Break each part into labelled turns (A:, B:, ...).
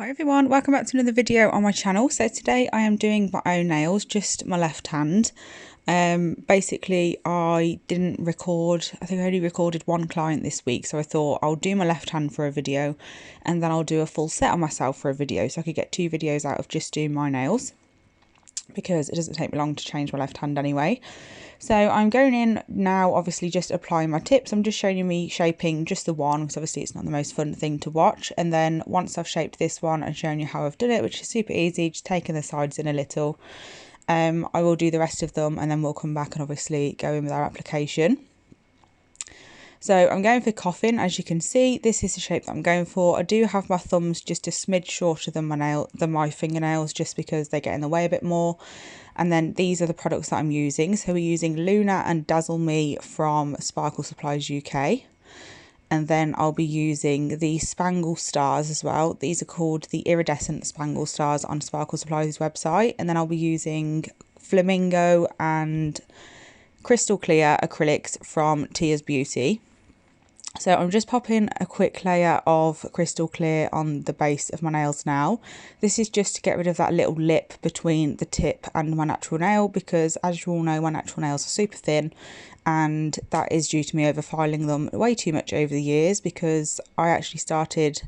A: Hi everyone, welcome back to another video on my channel. So today I am doing my own nails, just my left hand. Basically I didn't record, I think I only recorded one client this week, so I thought I'll do my left hand for a video and then I'll do a full set on myself for a video, so I could get 2 videos out of just doing my nails, because it doesn't take me long to change my left hand anyway. So I'm going in now, obviously just applying my tips. I'm just showing you me shaping just the one, because obviously it's not the most fun thing to watch. And then once I've shaped this one and shown you how I've done it, which is super easy, just taking the sides in a little, I will do the rest of them and then we'll come back and obviously go in with our application. So I'm going for coffin. As you can see, this is the shape that I'm going for. I do have my thumbs just a smidge shorter than my fingernails, just because they get in the way a bit more. And then these are the products that I'm using. So we're using Luna and Dazzle Me from Sparkle Supplies UK. And then I'll be using the Spangle Stars as well. These are called the Iridescent Spangle Stars on Sparkle Supplies website. And then I'll be using Flamingo and Crystal Clear Acrylics from Tia's Beauty. So I'm just popping a quick layer of Crystal Clear on the base of my nails now. This is just to get rid of that little lip between the tip and my natural nail, because as you all know, my natural nails are super thin, and that is due to me over filing them way too much over the years, because I actually started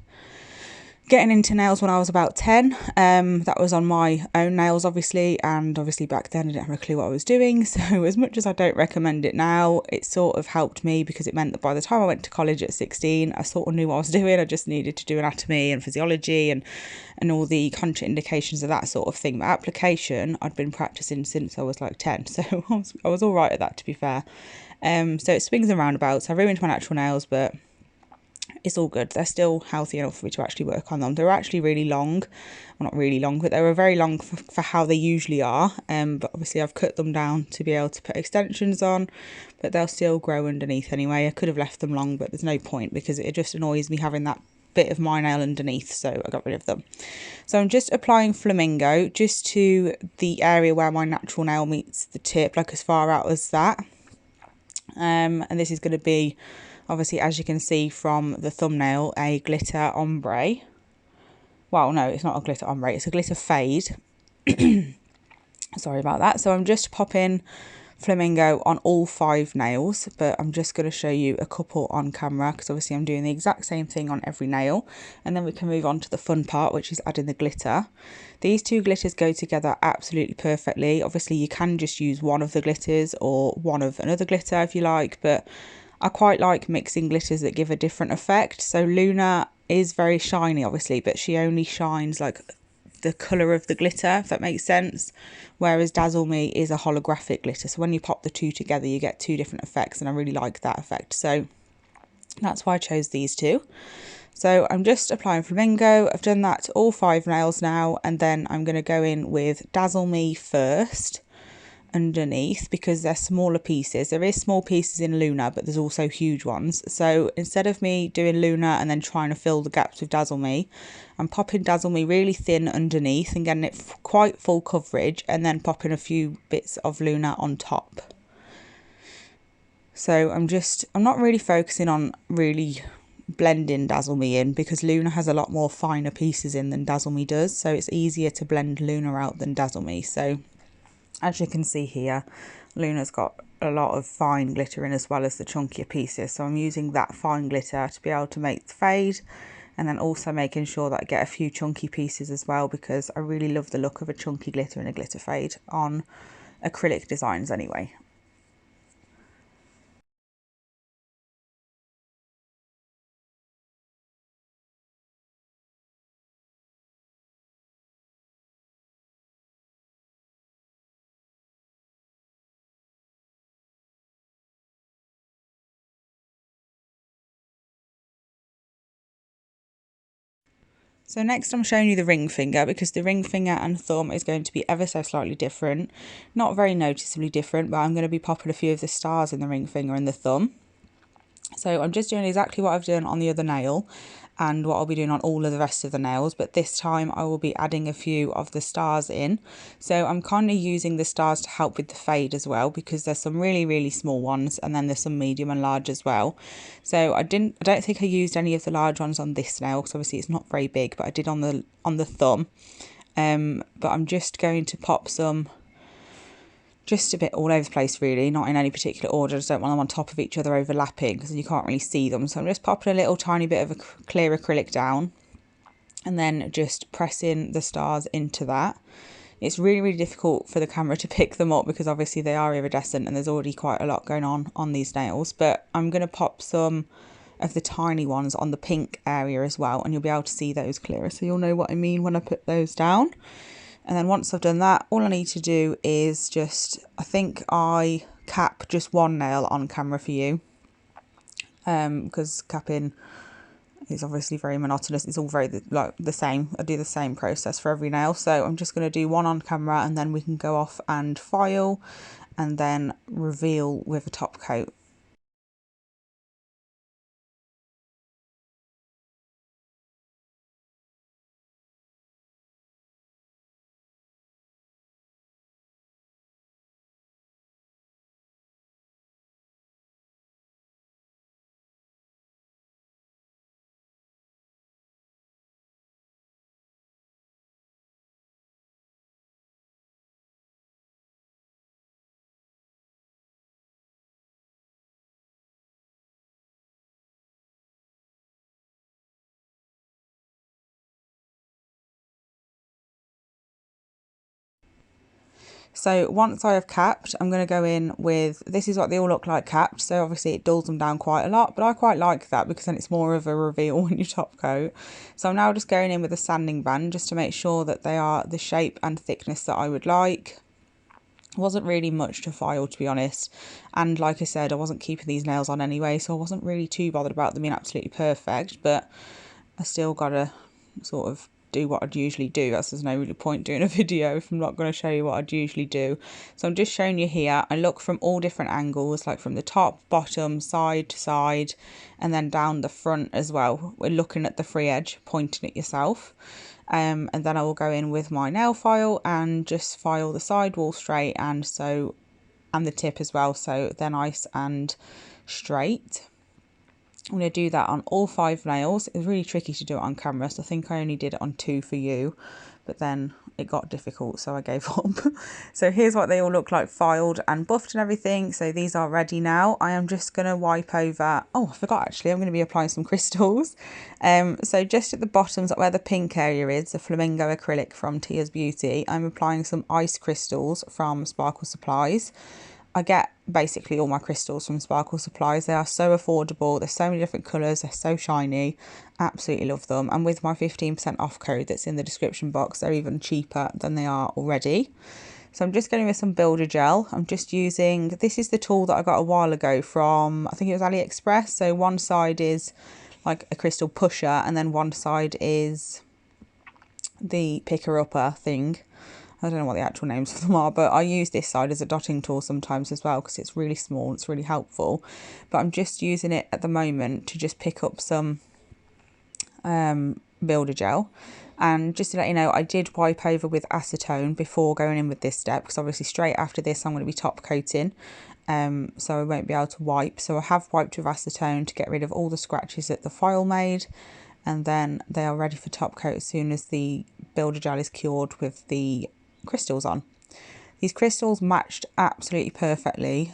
A: getting into nails when I was about 10. That was on my own nails, obviously, and obviously back then I didn't have a clue what I was doing. So as much as I don't recommend it now, it sort of helped me, because it meant that by the time I went to college at 16, I sort of knew what I was doing. I just needed to do anatomy and physiology and all the contraindications of that sort of thing. But application, I'd been practicing since I was like 10, so I was all right at that, to be fair. So it swings and roundabouts. I ruined my natural nails, but it's all good. They're still healthy enough for me to actually work on them. They're actually really long. Well, not really long, but they were very long for how they usually are. But obviously I've cut them down to be able to put extensions on, but they'll still grow underneath anyway. I could have left them long, but there's no point, because it just annoys me having that bit of my nail underneath, so I got rid of them. So I'm just applying Flamingo just to the area where my natural nail meets the tip, like as far out as that. And this is going to be, obviously, as you can see from the thumbnail, a glitter ombre. Well, no, it's not a glitter ombre, it's a glitter fade. Sorry about that. So I'm just popping Flamingo on all 5 nails, but I'm just going to show you a couple on camera, because obviously I'm doing the exact same thing on every nail. And then we can move on to the fun part, which is adding the glitter. These 2 glitters go together absolutely perfectly. Obviously you can just use one of the glitters or one of another glitter if you like, but I quite like mixing glitters that give a different effect. So Luna is very shiny, obviously, but she only shines like the colour of the glitter, if that makes sense. Whereas Dazzle Me is a holographic glitter. So when you pop the 2 together, you get 2 different effects, and I really like that effect. So that's why I chose these 2. So I'm just applying Flamingo. I've done that to all 5 nails now, and then I'm going to go in with Dazzle Me first underneath, because they're smaller pieces. There is small pieces in Luna, but there's also huge ones. So instead of me doing Luna and then trying to fill the gaps with Dazzle Me, I'm popping Dazzle Me really thin underneath and getting it quite full coverage, and then popping a few bits of Luna on top. So I'm not really focusing on really blending Dazzle Me in, because Luna has a lot more finer pieces in than Dazzle Me does, so it's easier to blend Luna out than Dazzle Me. So as you can see here, Luna's got a lot of fine glitter in as well as the chunkier pieces. So I'm using that fine glitter to be able to make the fade, and then also making sure that I get a few chunky pieces as well, because I really love the look of a chunky glitter in a glitter fade on acrylic designs anyway. So next I'm showing you the ring finger, because the ring finger and thumb is going to be ever so slightly different. Not very noticeably different, but I'm going to be popping a few of the stars in the ring finger and the thumb. So I'm just doing exactly what I've done on the other nail, and what I'll be doing on all of the rest of the nails, but this time I will be adding a few of the stars in. So I'm kind of using the stars to help with the fade as well, because there's some really small ones, and then there's some medium and large as well. So I don't think I used any of the large ones on this nail, because obviously it's not very big, but I did on the thumb. But I'm just going to pop some just a bit all over the place, really, not in any particular order. I just don't want them on top of each other overlapping, because you can't really see them. So I'm just popping a little tiny bit of a clear acrylic down, and then just pressing the stars into that. It's really difficult for the camera to pick them up, because obviously they are iridescent and there's already quite a lot going on these nails. But I'm going to pop some of the tiny ones on the pink area as well, and you'll be able to see those clearer, so you'll know what I mean when I put those down. And then once I've done that, all I need to do is just, I think I cap just one nail on camera for you, because capping is obviously very monotonous. It's all very like the same. I do the same process for every nail. So I'm just going to do one on camera, and then we can go off and file and then reveal with a top coat. So once I have capped, I'm going to go in with, this is what they all look like capped. So obviously it dulls them down quite a lot, but I quite like that, because then it's more of a reveal when you top coat. So I'm now just going in with a sanding band just to make sure that they are the shape and thickness that I would like. Wasn't really much to file, to be honest, and like I said, I wasn't keeping these nails on anyway, so I wasn't really too bothered about them being absolutely perfect, but I still gotta sort of do what I'd usually do, as there's no really point doing a video if I'm not going to show you what I'd usually do. So I'm just showing you here. I look from all different angles, like from the top, bottom, side to side, and then down the front as well. We're looking at the free edge, pointing at yourself. And then I will go in with my nail file and just file the side wall straight, and the tip as well, so they're nice and straight. I'm going to do that on all 5 nails. It was really tricky to do it on camera, so I think I only did it on 2 for you, but then it got difficult, so I gave up. So here's what they all look like, filed and buffed and everything. So these are ready now. I am just going to wipe over, oh I forgot actually, I'm going to be applying some crystals. So just at the bottoms where the pink area is, the flamingo acrylic from Tia's Beauty, I'm applying some ice crystals from Sparkle Supplies. I get basically all my crystals from Sparkle Supplies. They are so affordable. There's so many different colours. They're so shiny. Absolutely love them. And with my 15% off code that's in the description box, they're even cheaper than they are already. So I'm just going with some builder gel. I'm just using, this is the tool that I got a while ago from, I think it was AliExpress. So one side is like a crystal pusher, and then one side is the picker upper thing. I don't know what the actual names for them are, but I use this side as a dotting tool sometimes as well, because it's really small, it's really helpful. But I'm just using it at the moment to just pick up some builder gel. And just to let you know, I did wipe over with acetone before going in with this step, because obviously straight after this I'm going to be top coating, so I won't be able to wipe. So I have wiped with acetone to get rid of all the scratches that the file made, and then they are ready for top coat as soon as the builder gel is cured with the crystals on. These crystals matched absolutely perfectly,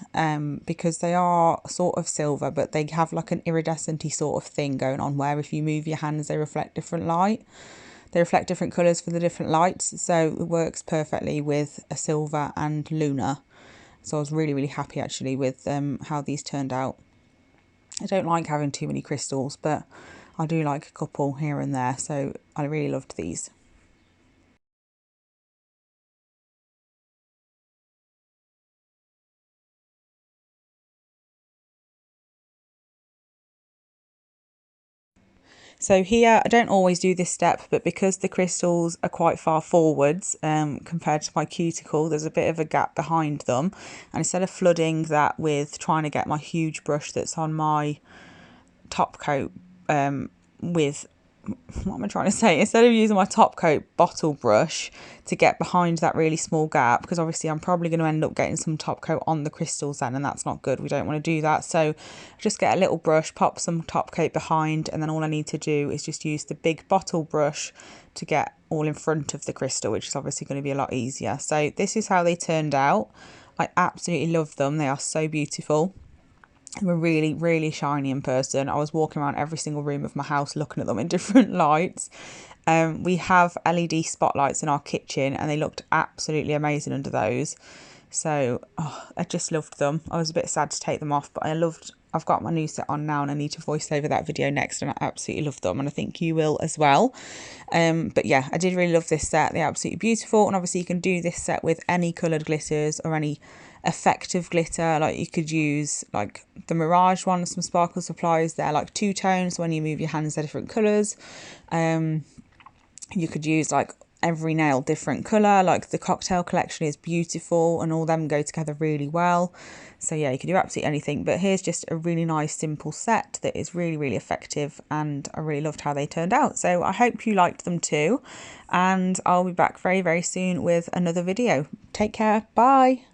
A: because they are sort of silver, but they have like an iridescent-y sort of thing going on, where if you move your hands they reflect different light. They reflect different colours for the different lights, so it works perfectly with a silver and lunar. So I was really happy actually with how these turned out. I don't like having too many crystals, but I do like a couple here and there, so I really loved these. So here, I don't always do this step, but because the crystals are quite far forwards compared to my cuticle, there's a bit of a gap behind them. And instead of flooding that with trying to get my huge brush that's on my top coat with what am I trying to say? Instead of using my top coat bottle brush to get behind that really small gap, because obviously I'm probably going to end up getting some top coat on the crystals then, and that's not good. We don't want to do that. So just get a little brush, pop some top coat behind, and then all I need to do is just use the big bottle brush to get all in front of the crystal, which is obviously going to be a lot easier. So this is how they turned out. I absolutely love them. They are so beautiful. They were really, really shiny in person. I was walking around every single room of my house looking at them in different lights. We have LED spotlights in our kitchen and they looked absolutely amazing under those. So I just loved them. I was a bit sad to take them off, but I've got my new set on now and I need to voice over that video next, and I absolutely love them and I think you will as well. But yeah, I did really love this set. They're absolutely beautiful, and obviously you can do this set with any coloured glitters or any effective glitter. Like you could use like the Mirage one, some sparkle supplies. They're like two tones, so when you move your hands they're different colours. You could use like every nail different colour, like the cocktail collection is beautiful and all them go together really well. So yeah, you can do absolutely anything, but here's just a really nice simple set that is really, really effective, and I really loved how they turned out. So I hope you liked them too, and I'll be back very, very soon with another video. Take care, bye.